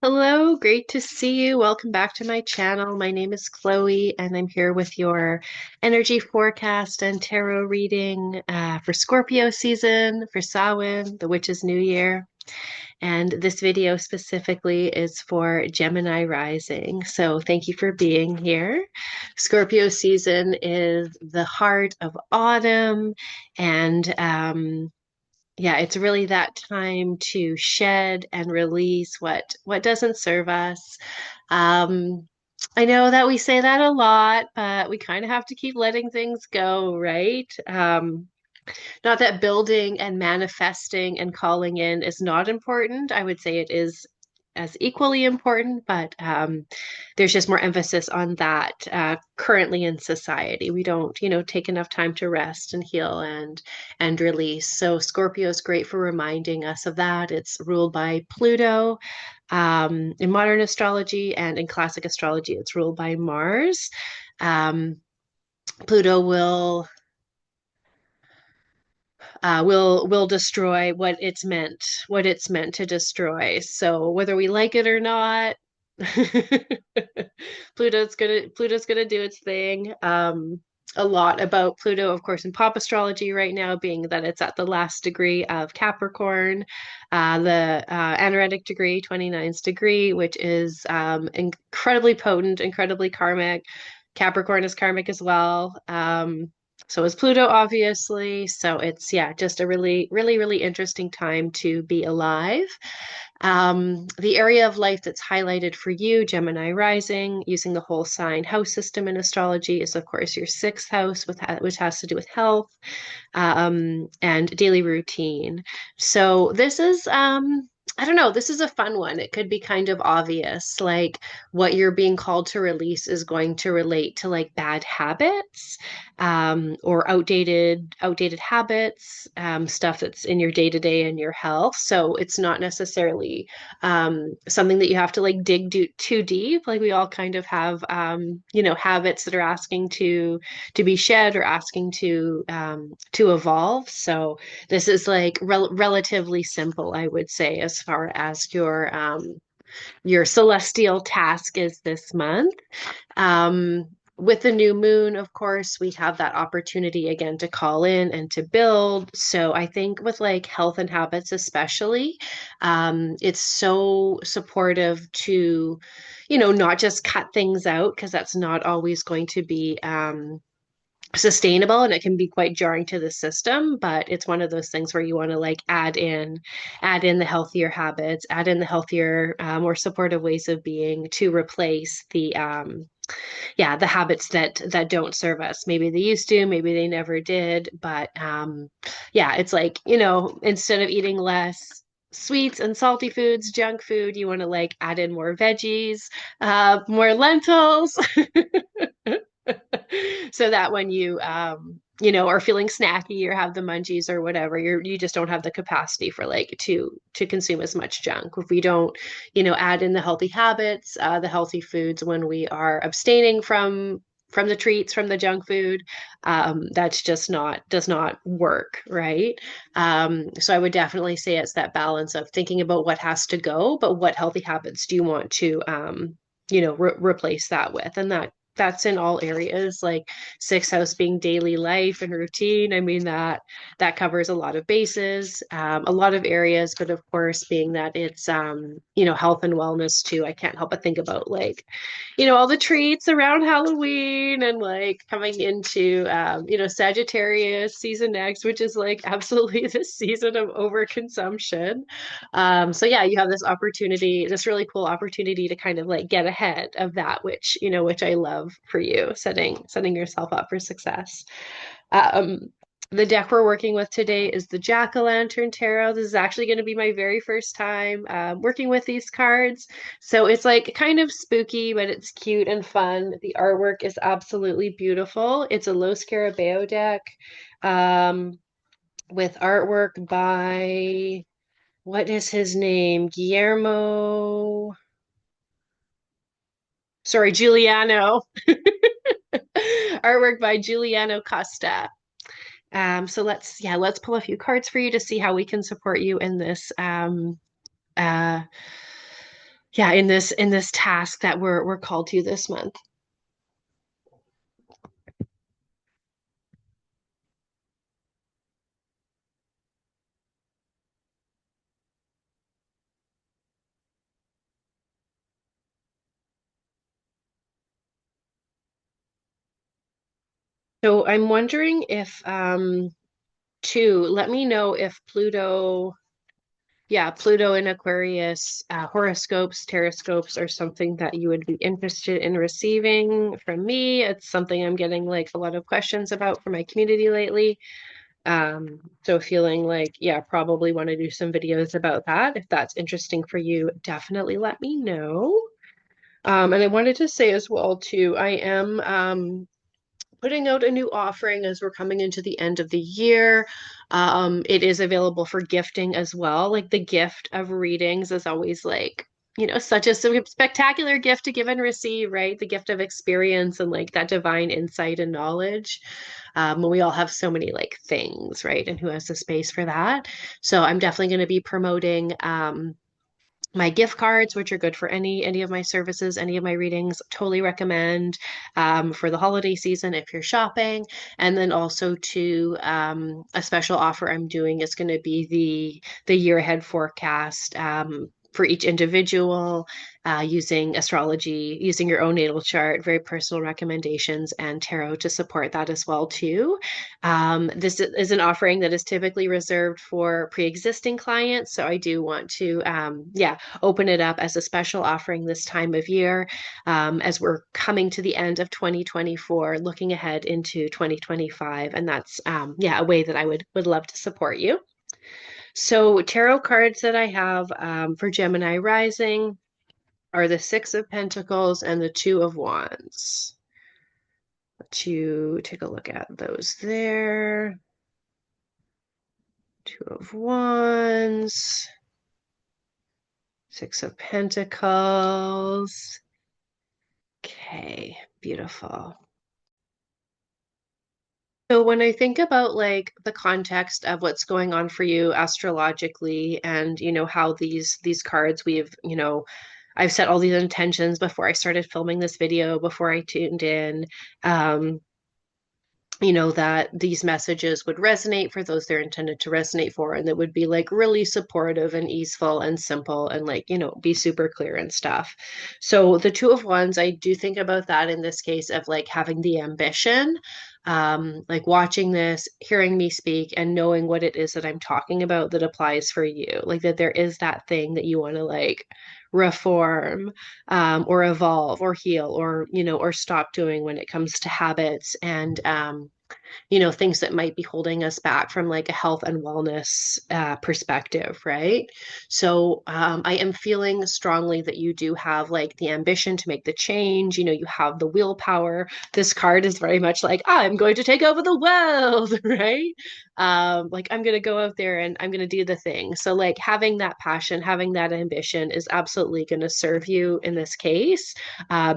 Hello, great to see you. Welcome back to my channel. My name is Chloe, and I'm here with your energy forecast and tarot reading for Scorpio season, for Samhain, the Witch's New Year. And this video specifically is for Gemini rising. So thank you for being here. Scorpio season is the heart of autumn, and yeah, it's really that time to shed and release what doesn't serve us. Um, I know that we say that a lot, but we kind of have to keep letting things go, right? Not that building and manifesting and calling in is not important. I would say it is as equally important, but there's just more emphasis on that currently in society. We don't, take enough time to rest and heal and release. So Scorpio is great for reminding us of that. It's ruled by Pluto. In modern astrology and in classic astrology, it's ruled by Mars. Um, Pluto will destroy what it's meant to destroy. So whether we like it or not, Pluto's gonna do its thing. A lot about Pluto, of course, in pop astrology right now, being that it's at the last degree of Capricorn, the anaretic degree, 29th degree, which is incredibly potent, incredibly karmic. Capricorn is karmic as well. So is Pluto, obviously. So it's, yeah, just a really, really, really interesting time to be alive. The area of life that's highlighted for you, Gemini rising, using the whole sign house system in astrology, is, of course, your sixth house, which has to do with health and daily routine. So this is, I don't know, this is a fun one. It could be kind of obvious, like what you're being called to release is going to relate to like bad habits, or outdated habits, stuff that's in your day to day and your health. So it's not necessarily something that you have to like too deep. Like we all kind of have, habits that are asking to be shed or asking to evolve. So this is like relatively simple, I would say, as far as your celestial task is this month. With the new moon, of course, we have that opportunity again to call in and to build. So I think with like health and habits, especially, it's so supportive to, not just cut things out because that's not always going to be sustainable and it can be quite jarring to the system, but it's one of those things where you want to like add in the healthier habits, add in the healthier more supportive ways of being to replace the habits that don't serve us. Maybe they used to, maybe they never did, but yeah, it's like, instead of eating less sweets and salty foods, junk food, you want to like add in more veggies, more lentils. So that when you are feeling snacky or have the munchies or whatever, you just don't have the capacity for like to consume as much junk. If we don't, add in the healthy habits, the healthy foods when we are abstaining from the treats, from the junk food, that's just not does not work, right? So I would definitely say it's that balance of thinking about what has to go, but what healthy habits do you want to replace that with, and that's in all areas, like sixth house being daily life and routine. I mean, that covers a lot of bases, a lot of areas, but of course, being that it's health and wellness too, I can't help but think about like, all the treats around Halloween and like coming into Sagittarius season next, which is like absolutely the season of overconsumption. So yeah, you have this opportunity, this really cool opportunity to kind of like get ahead of that, which I love for you, setting yourself up for success. Um, the deck we're working with today is the Jack-o'-lantern Tarot. This is actually going to be my very first time working with these cards. So it's like kind of spooky, but it's cute and fun. The artwork is absolutely beautiful. It's a Los Scarabeo deck um, with artwork by, what is his name? Giuliano. Artwork by Giuliano Costa. So let's pull a few cards for you to see how we can support you in this yeah, in this task that we're called to this month. So I'm wondering if two, let me know if Pluto, yeah, Pluto in Aquarius, horoscopes, teroscopes are something that you would be interested in receiving from me. It's something I'm getting like a lot of questions about for my community lately. So feeling like, yeah, probably want to do some videos about that. If that's interesting for you, definitely let me know. And I wanted to say as well too, I am putting out a new offering as we're coming into the end of the year. It is available for gifting as well. Like the gift of readings is always like, such a spectacular gift to give and receive, right? The gift of experience and like that divine insight and knowledge. We all have so many like things, right? And who has the space for that? So I'm definitely going to be promoting my gift cards, which are good for any of my services, any of my readings. Totally recommend for the holiday season if you're shopping. And then also to a special offer I'm doing is going to be the year ahead forecast. For each individual, using astrology, using your own natal chart, very personal recommendations, and tarot to support that as well too. This is an offering that is typically reserved for pre-existing clients, so I do want to, yeah, open it up as a special offering this time of year, as we're coming to the end of 2024, looking ahead into 2025, and that's, yeah, a way that I would love to support you. So tarot cards that I have for Gemini rising are the Six of Pentacles and the Two of Wands. Let you take a look at those there. Two of Wands, Six of Pentacles. Okay, beautiful. So when I think about like the context of what's going on for you astrologically and how these cards I've set all these intentions before I started filming this video, before I tuned in. Um, that these messages would resonate for those they're intended to resonate for, and that would be like really supportive and easeful and simple and like, be super clear and stuff. So the Two of Wands, I do think about that in this case of like having the ambition, like watching this, hearing me speak, and knowing what it is that I'm talking about that applies for you. Like that there is that thing that you want to like reform or evolve or heal or stop doing when it comes to habits and things that might be holding us back from like a health and wellness perspective, right? So I am feeling strongly that you do have like the ambition to make the change. You have the willpower. This card is very much like, I'm going to take over the world, right? Like I'm going to go out there and I'm going to do the thing. So like having that passion, having that ambition is absolutely going to serve you in this case.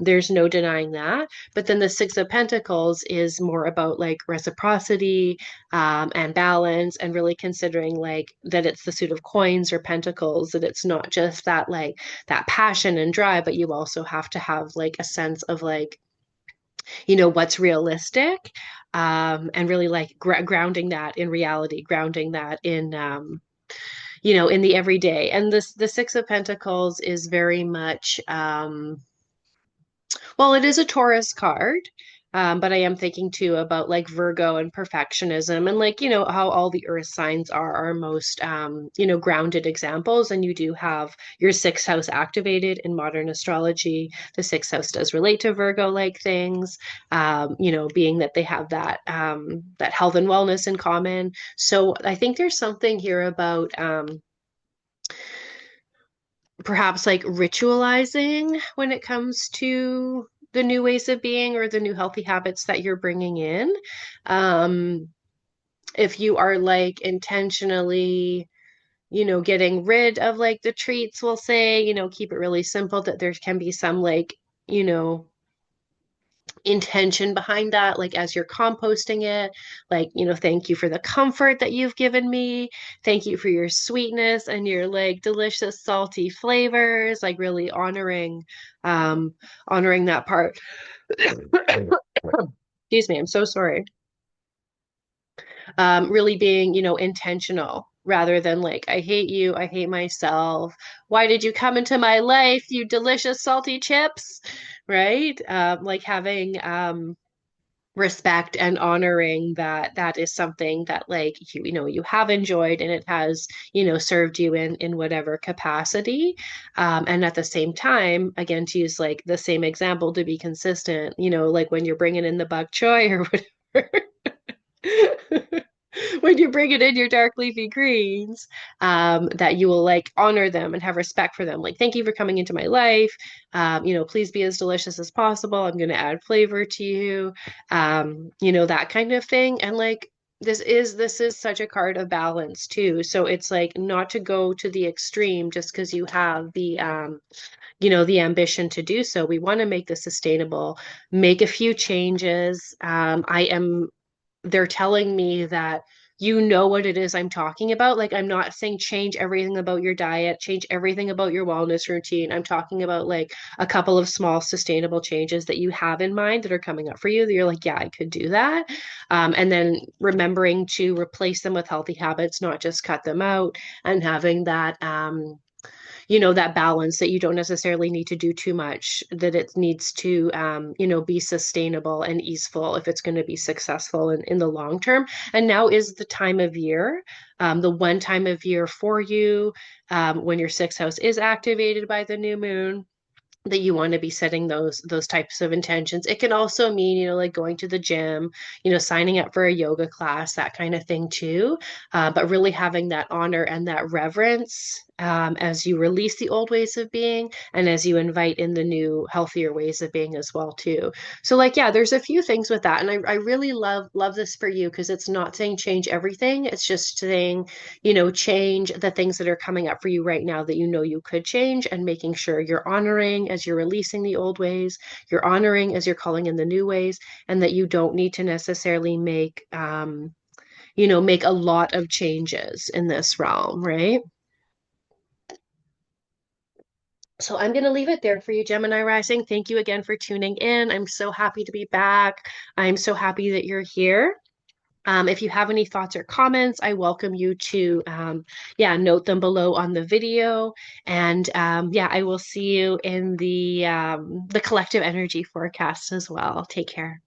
There's no denying that. But then the Six of Pentacles is more about like reciprocity and balance, and really considering like that it's the suit of coins or pentacles, that it's not just that like that passion and drive, but you also have to have like a sense of like, what's realistic, and really like grounding that in reality, grounding that in the everyday. And the Six of Pentacles is very much well, it is a Taurus card, but I am thinking too about like Virgo and perfectionism and like, how all the earth signs are our most, grounded examples. And you do have your sixth house activated in modern astrology. The sixth house does relate to Virgo-like things, being that they have that health and wellness in common. So I think there's something here about, perhaps like ritualizing when it comes to the new ways of being or the new healthy habits that you're bringing in. Um, if you are like intentionally, getting rid of like the treats, we'll say, keep it really simple, that there can be some like, you know, intention behind that, like as you're composting it, like, thank you for the comfort that you've given me. Thank you for your sweetness and your like delicious salty flavors, like really um, honoring that part. Excuse me, I'm so sorry. Really being, intentional rather than like, I hate you, I hate myself. Why did you come into my life, you delicious salty chips? Right? Like having respect and honoring that that is something that like you have enjoyed and it has served you in whatever capacity, and at the same time, again, to use like the same example to be consistent, like when you're bringing in the bok choy or whatever. When you bring it in your dark leafy greens, that you will like honor them and have respect for them. Like, thank you for coming into my life. Please be as delicious as possible. I'm going to add flavor to you. That kind of thing. And like, this is such a card of balance too. So it's like not to go to the extreme just because you have the ambition to do so. We want to make this sustainable, make a few changes. They're telling me that what it is I'm talking about. Like, I'm not saying change everything about your diet, change everything about your wellness routine. I'm talking about like a couple of small sustainable changes that you have in mind that are coming up for you that you're like, yeah, I could do that. And then remembering to replace them with healthy habits, not just cut them out, and having that balance that you don't necessarily need to do too much, that it needs to, be sustainable and easeful if it's going to be successful in the long term. And now is the time of year, the one time of year for you, when your sixth house is activated by the new moon, that you want to be setting those types of intentions. It can also mean, like going to the gym, signing up for a yoga class, that kind of thing too. But really having that honor and that reverence, as you release the old ways of being and as you invite in the new, healthier ways of being as well too. So like, yeah, there's a few things with that, and I really love this for you because it's not saying change everything. It's just saying, change the things that are coming up for you right now that you could change, and making sure you're honoring as you're releasing the old ways, you're honoring as you're calling in the new ways, and that you don't need to necessarily make a lot of changes in this realm, right? So I'm going to leave it there for you, Gemini Rising. Thank you again for tuning in. I'm so happy to be back. I'm so happy that you're here. If you have any thoughts or comments, I welcome you to, yeah, note them below on the video. And yeah, I will see you in the collective energy forecast as well. Take care.